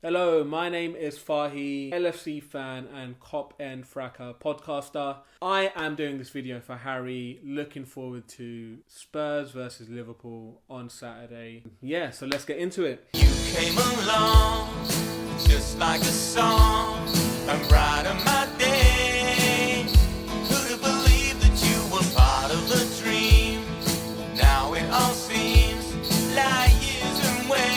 Hello, my name is Fahi, LFC fan and Kop End Fracas podcaster. I am doing this video for Harry, looking forward to Spurs versus Liverpool on Saturday. Yeah, so let's get into it. You came along, just like a song, and brightened my day. Who'd have believed that you were part of the dream? Now it all seems like years away.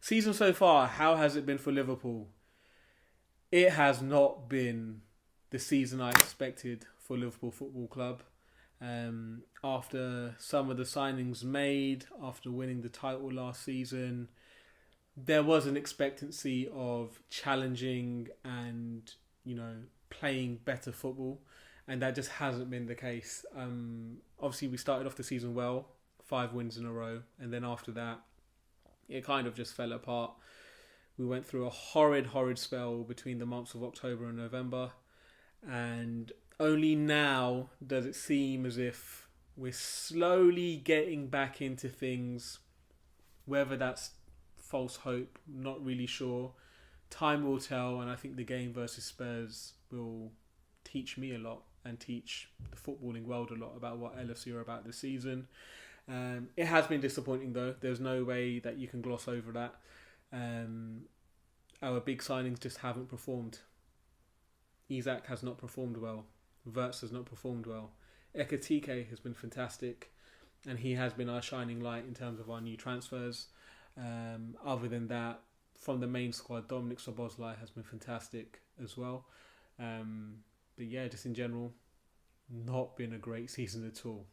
Season so far, how has it been for Liverpool? It has not been the season I expected for Liverpool Football Club. After some of the signings made, after winning the title last season, there was an expectancy of challenging and, playing better football. And that just hasn't been the case. Obviously, we started off the season well, 5 wins in a row. And then after that, it kind of just fell apart. We went through a horrid spell between the months of October and November. And only now does it seem as if we're slowly getting back into things. Whether that's false hope, not really sure. Time will tell, and I think the game versus Spurs will teach me a lot and teach the footballing world a lot about what LFC are about this season. It has been disappointing though. There's no way that you can gloss over that. Our big signings just haven't performed. Isak has not performed well. Wirtz has not performed well. Ekitike has been fantastic, and he has been our shining light in terms of our new transfers. Other than that, from the main squad, Dominic Szoboszlai has been fantastic as well. But yeah, just in general, not been a great season at all.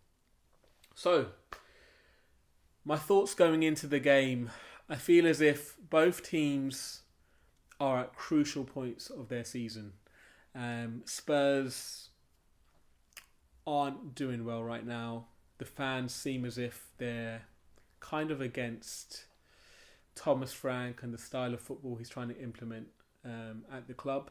So, my thoughts going into the game, I feel as if both teams are at crucial points of their season. Spurs aren't doing well right now. The fans seem as if they're kind of against Thomas Frank and the style of football he's trying to implement at the club.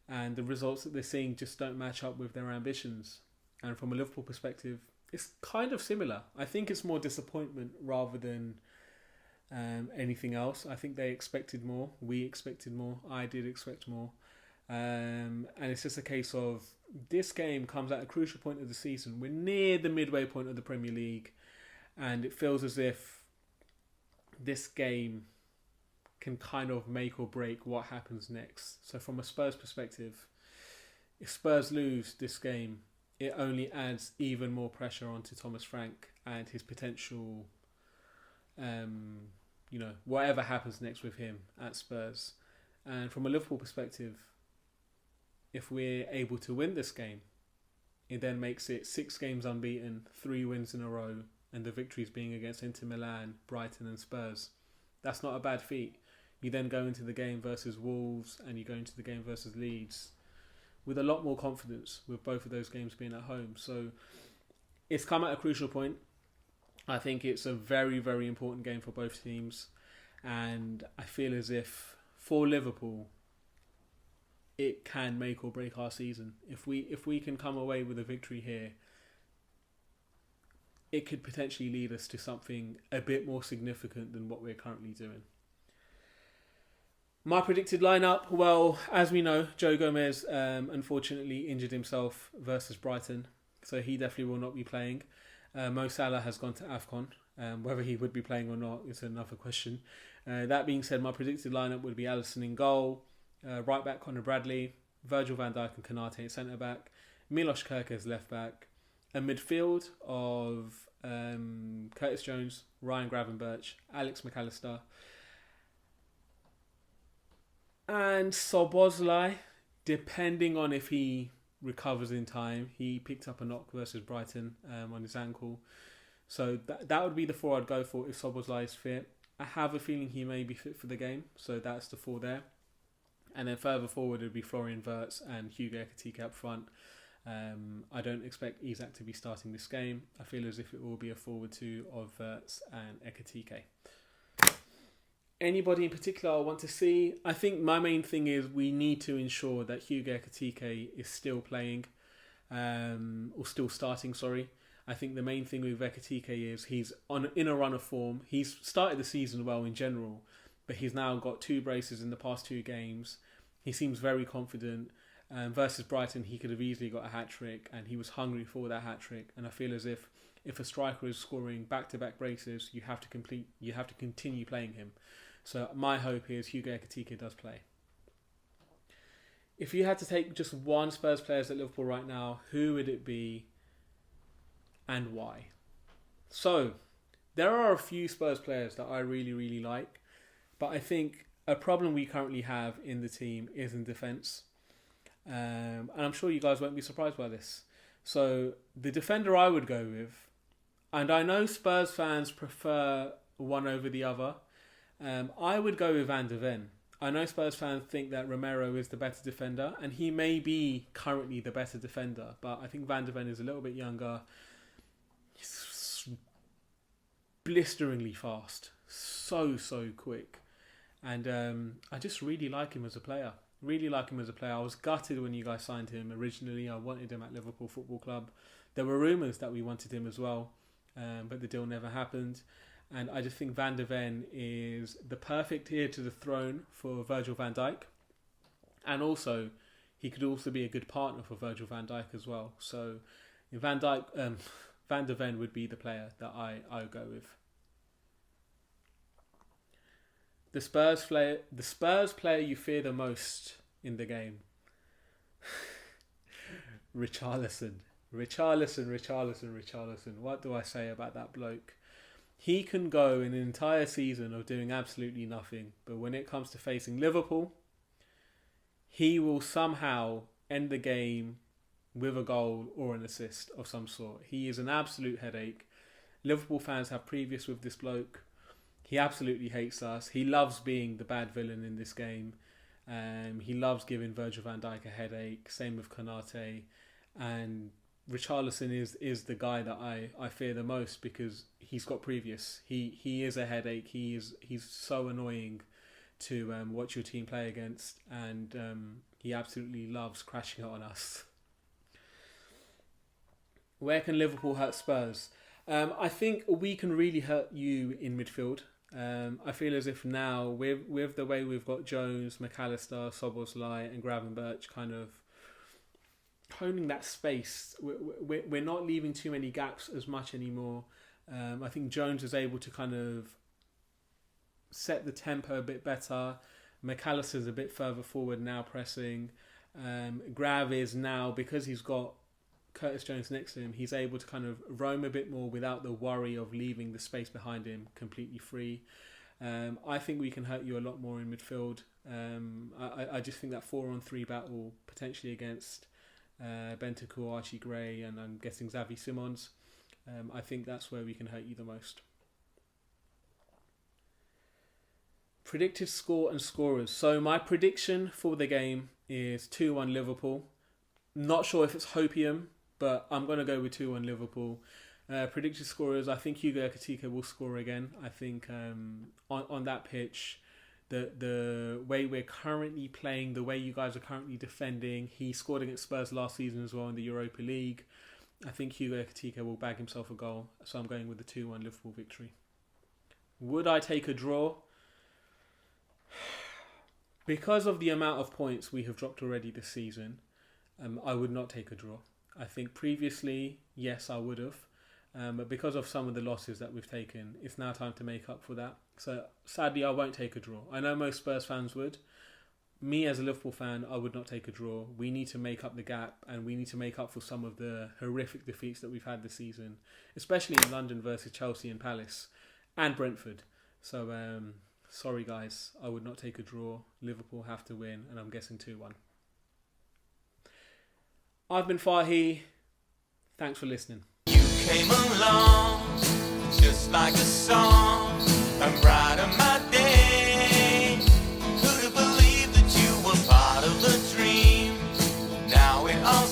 And the results that they're seeing just don't match up with their ambitions. And from a Liverpool perspective, it's kind of similar. I think it's more disappointment rather than anything else. I think they expected more. We expected more. I did expect more. And it's just a case of this game comes at a crucial point of the season. We're near the midway point of the Premier League. And it feels as if this game can kind of make or break what happens next. So from a Spurs perspective, if Spurs lose this game, it only adds even more pressure onto Thomas Frank and his potential, whatever happens next with him at Spurs. And from a Liverpool perspective, if we're able to win this game, it then makes it 6 games unbeaten, 3 wins in a row, and the victories being against Inter Milan, Brighton and Spurs. That's not a bad feat. You then go into the game versus Wolves and you go into the game versus Leeds with a lot more confidence, with both of those games being at home. So it's come at a crucial point. I think it's a very, very important game for both teams. And I feel as if for Liverpool, it can make or break our season. If we can come away with a victory here, it could potentially lead us to something a bit more significant than what we're currently doing. My predicted lineup, well, as we know, Joe Gomez unfortunately injured himself versus Brighton, so he definitely will not be playing. Mo Salah has gone to AFCON. Whether he would be playing or not is another question. That being said, my predicted lineup would be Alisson in goal, right back Conor Bradley, Virgil van Dijk and Konate at centre back, Milos Kerkez left back, a midfield of Curtis Jones, Ryan Gravenberch, Alex McAllister, and Szoboszlai, depending on if he recovers in time. He picked up a knock versus Brighton on his ankle. So that would be the 4 I'd go for if Szoboszlai is fit. I have a feeling he may be fit for the game, so that's the 4 there. And then further forward, it would be Florian Wirtz and Hugo Ekitike up front. I don't expect Isak to be starting this game. I feel as if it will be a forward 2 of Wirtz and Ekitike. Anybody in particular I want to see? I think my main thing is we need to ensure that Hugo Ekitike is still playing, or still starting, sorry. I think the main thing with Ekitike is he's in a run of form. He's started the season well in general, but he's now got 2 braces in the past 2 games. He seems very confident. Versus Brighton, he could have easily got a hat-trick, and he was hungry for that hat-trick. And I feel as if a striker is scoring back-to-back braces, you have to continue playing him. So my hope is Hugo Ekitike does play. If you had to take just one Spurs player at Liverpool right now, who would it be and why? So, there are a few Spurs players that I really, really like, but I think a problem we currently have in the team is in defence. And I'm sure you guys won't be surprised by this. So, the defender I would go with, and I know Spurs fans prefer one over the other, I would go with Van de Ven. I know Spurs fans think that Romero is the better defender, and he may be currently the better defender, but I think Van de Ven is a little bit younger. He's blisteringly fast, so quick, and I just really like him as a player. I was gutted when you guys signed him originally. I wanted him at Liverpool Football Club. There were rumours that we wanted him as well, but the deal never happened. And I just think Van de Ven is the perfect heir to the throne for Virgil van Dijk. And also, he could also be a good partner for Virgil van Dijk as well. So, Van de Ven would be the player that I would go with. The Spurs player you fear the most in the game. Richarlison. What do I say about that bloke? He can go an entire season of doing absolutely nothing, but when it comes to facing Liverpool, he will somehow end the game with a goal or an assist of some sort. He is an absolute headache. Liverpool fans have previous with this bloke. He absolutely hates us. He loves being the bad villain in this game. He loves giving Virgil van Dijk a headache. Same with Konate. And Richarlison is the guy that I fear the most because he's got previous. He is a headache. He's so annoying to watch your team play against, and he absolutely loves crashing it on us. Where can Liverpool hurt Spurs? I think we can really hurt you in midfield. I feel as if now with the way we've got Jones, McAllister, Szoboszlai and Gravenberch kind of honing that space, we're not leaving too many gaps as much anymore. I think Jones is able to kind of set the tempo a bit better. McAllister's a bit further forward now pressing. Grav is now, because he's got Curtis Jones next to him, he's able to kind of roam a bit more without the worry of leaving the space behind him completely free. I think we can hurt you a lot more in midfield. I just think that 4-on-3 battle potentially against Bentancur, Archie Gray, and I'm guessing Xavi Simons. I think that's where we can hurt you the most. Predicted score and scorers. So my prediction for the game is 2-1 Liverpool. Not sure if it's hopium, but I'm going to go with 2-1 Liverpool. Predicted scorers, I think Hugo Ekitike will score again. I think on that pitch, the way we're currently playing, the way you guys are currently defending, he scored against Spurs last season as well in the Europa League. I think Hugo Ekitike will bag himself a goal, so I'm going with the 2-1 Liverpool victory. Would I take a draw? Because of the amount of points we have dropped already this season, I would not take a draw. I think previously, yes, I would have. But because of some of the losses that we've taken, it's now time to make up for that. So sadly, I won't take a draw. I know most Spurs fans would. Me as a Liverpool fan, I would not take a draw. We need to make up the gap, and we need to make up for some of the horrific defeats that we've had this season, especially in London versus Chelsea and Palace and Brentford. So sorry guys, I would not take a draw. Liverpool have to win, and I'm guessing 2-1. I've been Fahi. Thanks for listening. You came along just like a song and brightened my day. Who'd have believed that you were part of the dream? Now it all